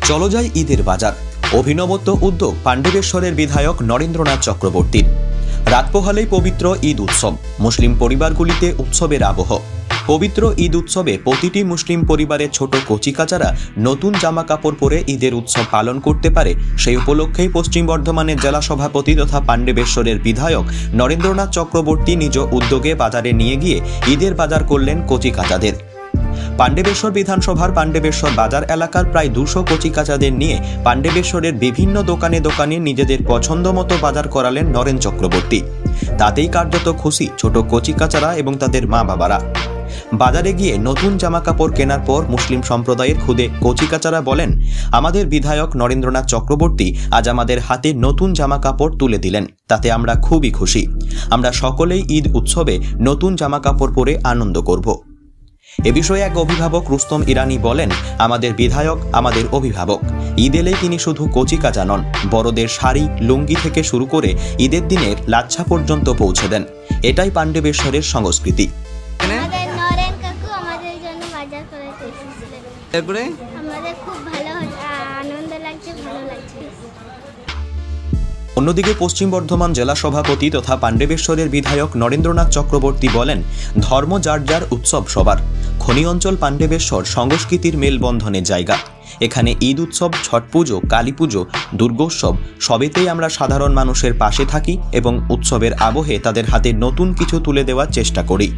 চলো যাই ঈদের বাজার। অভিনবত্ব উদ্যোগ পাণ্ডবেশ্বরের বিধায়ক নরেন্দ্রনাথ চক্রবর্তীর। রাত পোহালেই পবিত্র ঈদ উৎসব, মুসলিম পরিবারগুলিতে উৎসবের আবহ। পবিত্র ঈদ উৎসবে প্রতিটি মুসলিম পরিবারের ছোট কচিকাচারা নতুন জামা কাপড় পরে ঈদের উৎসব পালন করতে পারে, সেই উপলক্ষেই পশ্চিম বর্ধমানের জেলা সভাপতি তথা পাণ্ডবেশ্বরের বিধায়ক নরেন্দ্রনাথ চক্রবর্তী নিজ উদ্যোগে বাজারে নিয়ে গিয়ে ঈদের বাজার করলেন কচিকাচাদের। পাণ্ডবেশ্বর বিধানসভার পাণ্ডবেশ্বর বাজার এলাকার প্রায় 200 কচিকাচাদের নিয়ে পাণ্ডবেশ্বরের বিভিন্ন দোকানে দোকানে নিজেদের পছন্দ মতো বাজার করালেন নরেন চক্রবর্তী। তাতেই কার্যত খুশি ছোট কচিকাচারা এবং তাদের মা বাবারা। বাজারে গিয়ে নতুন জামা কাপড় কেনার পর মুসলিম সম্প্রদায়ের খুদে কচিকাচারা বলেন, আমাদের বিধায়ক নরেন্দ্রনাথ চক্রবর্তী আজ আমাদের হাতে নতুন জামা কাপড় তুলে দিলেন, তাতে আমরা খুবই খুশি। আমরা সকলেই ঈদ উৎসবে নতুন জামা কাপড় পরে আনন্দ করব। এ বিষয়ে এক অভিভাবক রুস্তম ইরানি বলেন, আমাদের বিধায়ক আমাদের অভিভাবক। ঈদ এলেই তিনি শুধু কচিকাচা নন, বড়দের শাড়ি লুঙ্গি থেকে শুরু করে ঈদের দিনের লাচ্ছা পর্যন্ত পৌঁছে দেন। এটাই পাণ্ডবেশ্বরের সংস্কৃতি। অন্যদিকে পশ্চিম বর্ধমান জেলা সভাপতি তথা পাণ্ডবেশ্বরের বিধায়ক নরেন্দ্রনাথ চক্রবর্তী বলেন, ধর্ম যার যার, উৎসব সবার। খনি অঞ্চল পাণ্ডবেশ্বর সংস্কৃতির মেলবন্ধনের জায়গা। এখানে ঈদ উৎসব, ছট পুজো, কালী পুজো, দুর্গোৎসব সবেতেই আমরা সাধারণ মানুষের পাশে থাকি এবং উৎসবের আবহে তাদের হাতে নতুন কিছু তুলে দেওয়ার চেষ্টা করি।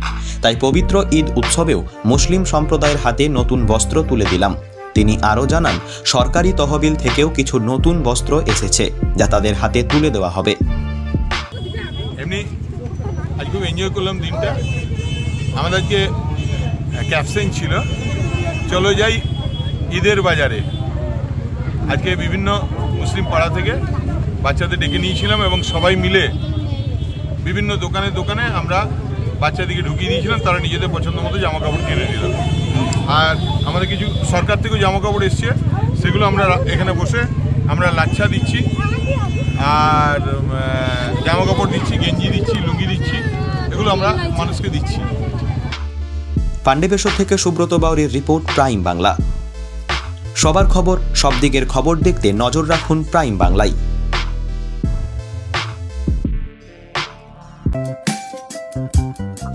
তাই পবিত্র ঈদ উৎসবেও মুসলিম সম্প্রদায়ের হাতে নতুন বস্ত্র তুলে দিলাম। তিনি আরও জানান, সরকারি তহবিল থেকেও কিছু নতুন বস্ত্র এসেছে যা তাদের হাতে তুলে দেওয়া হবে। এমনি আজ খুব এনজয় করলাম দিনটা। আমাদেরকে ক্যাপশন ছিল চলো যাই ঈদের বাজারে। আজকে বিভিন্ন মুসলিম পাড়া থেকে বাচ্চাদের ডেকে নিয়েছিলাম এবং সবাই মিলে বিভিন্ন দোকানে দোকানে আমরা বাচ্চাদেরকে ঢুকিয়ে দিয়েছিলাম, তারা নিজেদের পছন্দ মতো জামা কাপড় কিনে নিল। আর আমাদের কিছু সরকার থেকেও জামা কাপড় এসছে, সেগুলো আমরা এখানে বসে আমরা লাচ্ছা দিচ্ছি আর জামা কাপড় দিচ্ছি, গেঞ্জি দিচ্ছি, লুঙ্গি দিচ্ছি, এগুলো আমরা মানুষকে দিচ্ছি। পাণ্ডবেশ্বর থেকে সুব্রত বাউরির রিপোর্ট, প্রাইম বাংলা। সবার খবর, সব দিকের খবর দেখতে নজর রাখুন প্রাইম বাংলায়।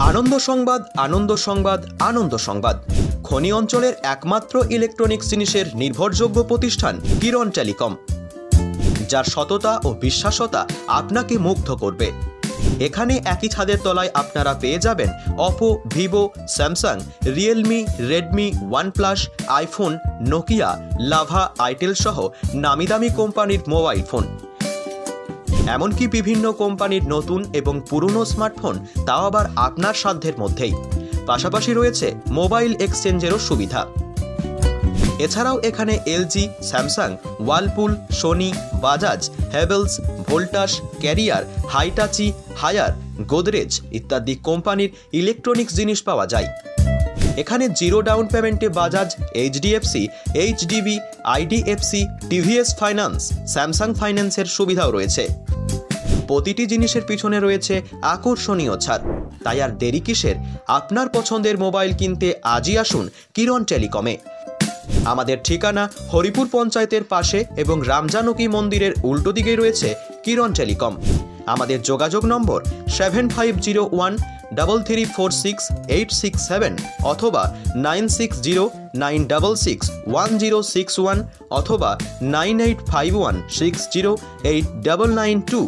আনন্দ সংবাদ, আনন্দ সংবাদ, আনন্দ সংবাদ। খনি অঞ্চলের একমাত্র ইলেকট্রনিক্স জিনিসের নির্ভরযোগ্য প্রতিষ্ঠান কিরণ টেলিকম, যার সততা ও বিশ্বাসতা আপনাকে মুগ্ধ করবে। এখানে একই ছাদের তলায় আপনারা পেয়ে যাবেন Oppo, Vivo, Samsung, Realme, Redmi, OnePlus, iPhone, Nokia, lava, itel সহ নামি দামি কোম্পানির মোবাইল ফোন। এমনকি বিভিন্ন কোম্পানির নতুন এবং পুরনো স্মার্টফোন, তাও আবার আপনার সাধ্যের মধ্যেই। পাশাপাশি রয়েছে মোবাইল এক্সচেঞ্জেরও সুবিধা। এছাড়াও এখানে LG, Samsung, Whirlpool, Sony, Bajaj, Havells, Voltas, Carrier, Hitachi, Haier, Godrej ইত্যাদি কোম্পানির ইলেকট্রনিক্স জিনিস পাওয়া যায়। এখানে জিরো ডাউন পেমেন্টে Bajaj, HDFC, HDB, IDFC, TVS finance, Samsung ফাইন্যান্সের সুবিধাও রয়েছে। প্রতিটি জিনিসের পিছনে রয়েছে আকর্ষণীয় ছাড়। তাই আর দেরি কিসের? আপনার পছন্দের মোবাইল কিনতে আজই আসুন কিরণ টেলিকমে। আমাদের ঠিকানা হরিপুর পঞ্চায়েতের পাশে এবং রামজানকী মন্দিরের উল্টো দিকেই রয়েছে কিরণ টেলিকম। আমাদের যোগাযোগ নম্বর 750133468667 অথবা 9609661061 অথবা 9851608992।